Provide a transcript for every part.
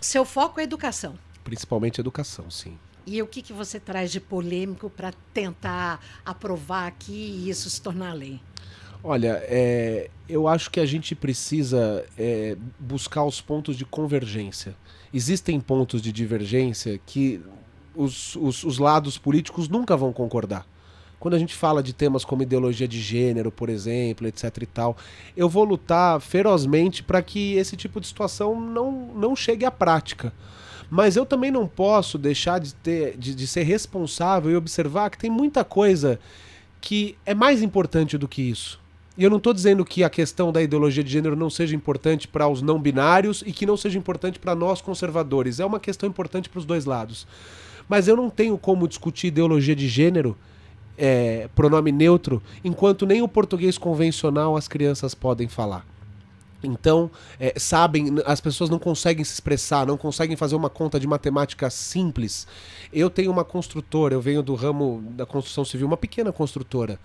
Seu foco é educação. Principalmente educação, sim. E o que você traz de polêmico para tentar aprovar aqui e isso se tornar lei? Olha, eu acho que a gente precisa buscar os pontos de convergência. Existem pontos de divergência que os lados políticos nunca vão concordar. Quando a gente fala de temas como ideologia de gênero, por exemplo, etc e tal, eu vou lutar ferozmente para que esse tipo de situação não chegue à prática. Mas eu também não posso deixar de ser responsável e observar que tem muita coisa que é mais importante do que isso. E eu não estou dizendo que a questão da ideologia de gênero não seja importante para os não binários e que não seja importante para nós conservadores. É uma questão importante para os dois lados. Mas eu não tenho como discutir ideologia de gênero, pronome neutro, enquanto nem o português convencional as crianças podem falar. Então, sabem, as pessoas não conseguem se expressar, não conseguem fazer uma conta de matemática simples. Eu tenho uma construtora, eu venho do ramo da construção civil, uma pequena construtora.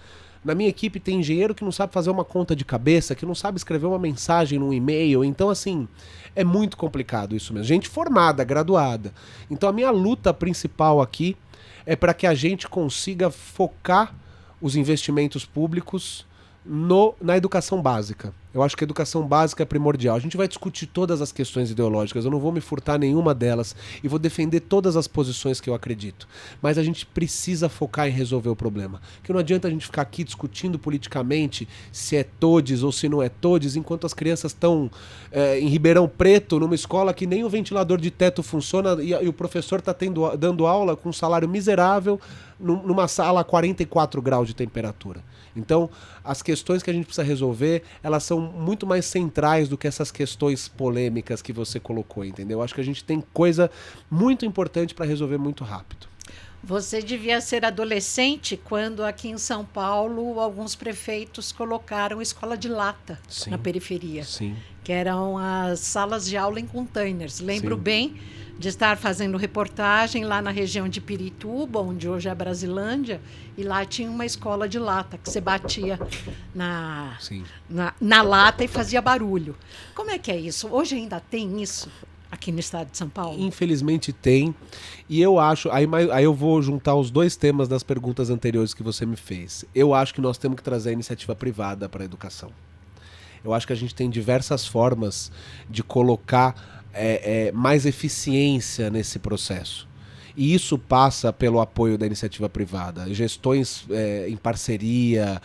Na minha equipe tem engenheiro que não sabe fazer uma conta de cabeça, que não sabe escrever uma mensagem num e-mail. Então, assim, é muito complicado isso mesmo. Gente formada, graduada. Então, a minha luta principal aqui é para que a gente consiga focar os investimentos públicos na educação básica. Eu acho que a educação básica é primordial. A gente vai discutir todas as questões ideológicas, eu não vou me furtar nenhuma delas e vou defender todas as posições que eu acredito. Mas a gente precisa focar em resolver o problema. Que não adianta a gente ficar aqui discutindo politicamente se é todes ou se não é todes, enquanto as crianças estão em Ribeirão Preto, numa escola que nem o ventilador de teto funciona e o professor está dando aula com um salário miserável numa sala a 44 graus de temperatura. Então, as questões que a gente precisa resolver, elas são muito mais centrais do que essas questões polêmicas que você colocou, entendeu? Acho que a gente tem coisa muito importante para resolver muito rápido. Você devia ser adolescente quando aqui em São Paulo alguns prefeitos colocaram escola de lata na periferia. Sim. Que eram as salas de aula em containers. Lembro Sim. bem de estar fazendo reportagem lá na região de Pirituba, onde hoje é Brasilândia, e lá tinha uma escola de lata, que você batia na lata e fazia barulho. Como é que é isso? Hoje ainda tem isso aqui no estado de São Paulo? Infelizmente tem, e eu acho, aí eu vou juntar os dois temas das perguntas anteriores que você me fez. Eu acho que nós temos que trazer a iniciativa privada para a educação. Eu acho que a gente tem diversas formas de colocar mais eficiência nesse processo. E isso passa pelo apoio da iniciativa privada, gestões em parceria,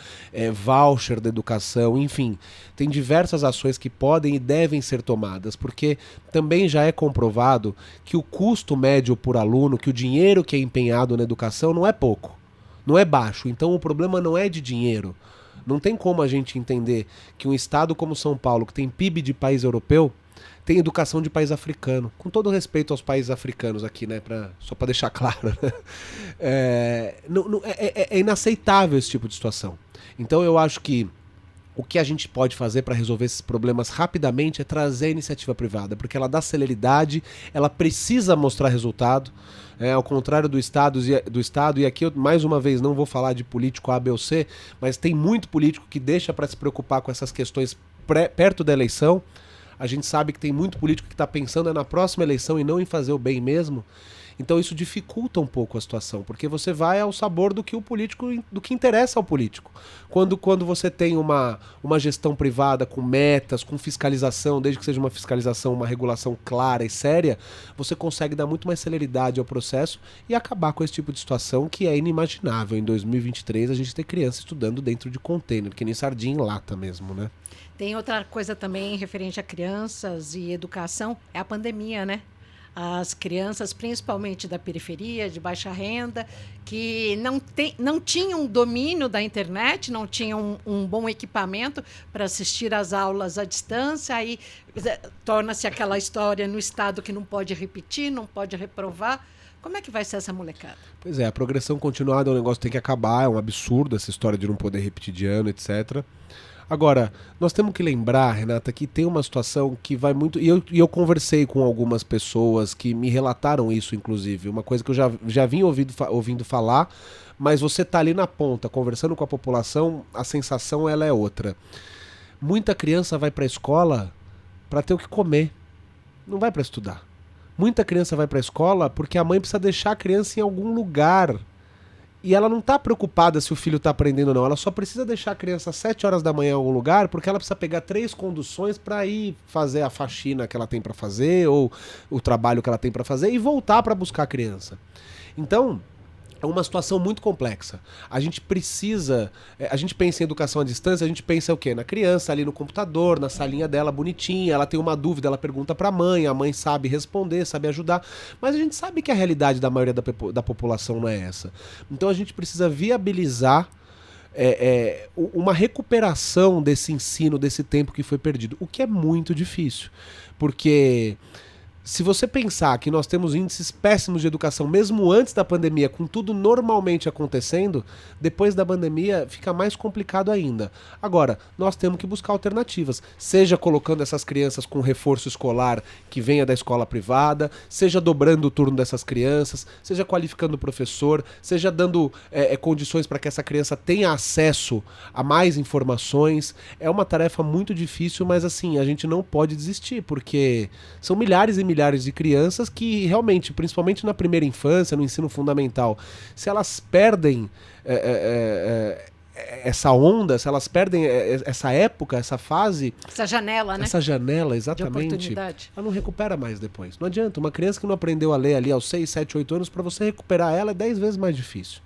voucher da educação, enfim. Tem diversas ações que podem e devem ser tomadas, porque também já é comprovado que o custo médio por aluno, que o dinheiro que é empenhado na educação não é pouco, não é baixo. Então o problema não é de dinheiro. Não tem como a gente entender que um estado como São Paulo, que tem PIB de país europeu, tem educação de país africano. Com todo respeito aos países africanos aqui, né? Só para deixar claro. Né? É inaceitável esse tipo de situação. Então eu acho que o que a gente pode fazer para resolver esses problemas rapidamente é trazer a iniciativa privada, porque ela dá celeridade, ela precisa mostrar resultado. Ao contrário do Estado, e aqui eu mais uma vez não vou falar de político A, B ou C, mas tem muito político que deixa para se preocupar com essas questões perto da eleição. A gente sabe que tem muito político que está pensando na próxima eleição e não em fazer o bem mesmo. Então isso dificulta um pouco a situação, porque você vai ao sabor do que interessa ao político. Quando você tem uma gestão privada com metas, com fiscalização, desde que seja uma fiscalização, uma regulação clara e séria, você consegue dar muito mais celeridade ao processo e acabar com esse tipo de situação que é inimaginável. Em 2023 a gente ter criança estudando dentro de container, que nem sardinha em lata mesmo, né? Tem outra coisa também referente a crianças e educação, é a pandemia, né? As crianças, principalmente da periferia, de baixa renda, que não tinham domínio da internet, não tinham um bom equipamento para assistir às aulas à distância, aí torna-se aquela história no estado que não pode repetir, não pode reprovar. Como é que vai ser essa molecada? Pois é, a progressão continuada é um negócio que tem que acabar, é um absurdo essa história de não poder repetir de ano, etc. Agora, nós temos que lembrar, Renata, que tem uma situação que vai muito... E eu conversei com algumas pessoas que me relataram isso, inclusive. Uma coisa que eu já vim ouvindo falar, mas você tá ali na ponta, conversando com a população, a sensação ela é outra. Muita criança vai para a escola para ter o que comer. Não vai para estudar. Muita criança vai para a escola porque a mãe precisa deixar a criança em algum lugar. E ela não está preocupada se o filho está aprendendo ou não. Ela só precisa deixar a criança às 7 horas da manhã em algum lugar porque ela precisa pegar 3 conduções para ir fazer a faxina que ela tem para fazer ou o trabalho que ela tem para fazer e voltar para buscar a criança. Então, é uma situação muito complexa. A gente precisa... A gente pensa em educação à distância, a gente pensa o quê? Na criança ali no computador, na salinha dela bonitinha, ela tem uma dúvida, ela pergunta pra mãe, a mãe sabe responder, sabe ajudar, mas a gente sabe que a realidade da maioria da população não é essa. Então a gente precisa viabilizar uma recuperação desse ensino, desse tempo que foi perdido, o que é muito difícil, porque... Se você pensar que nós temos índices péssimos de educação, mesmo antes da pandemia, com tudo normalmente acontecendo, depois da pandemia fica mais complicado ainda. Agora, nós temos que buscar alternativas, seja colocando essas crianças com reforço escolar que venha da escola privada, seja dobrando o turno dessas crianças, seja qualificando o professor, seja dando condições para que essa criança tenha acesso a mais informações. É uma tarefa muito difícil, mas assim, a gente não pode desistir, porque são milhares e milhares de crianças que realmente, principalmente na primeira infância, no ensino fundamental, se elas perdem essa onda, se elas perdem essa época, essa fase... Essa janela, né? Essa janela, exatamente. De oportunidade. Ela não recupera mais depois. Não adianta. Uma criança que não aprendeu a ler ali aos 6, 7, 8 anos, para você recuperar ela é 10 vezes mais difícil.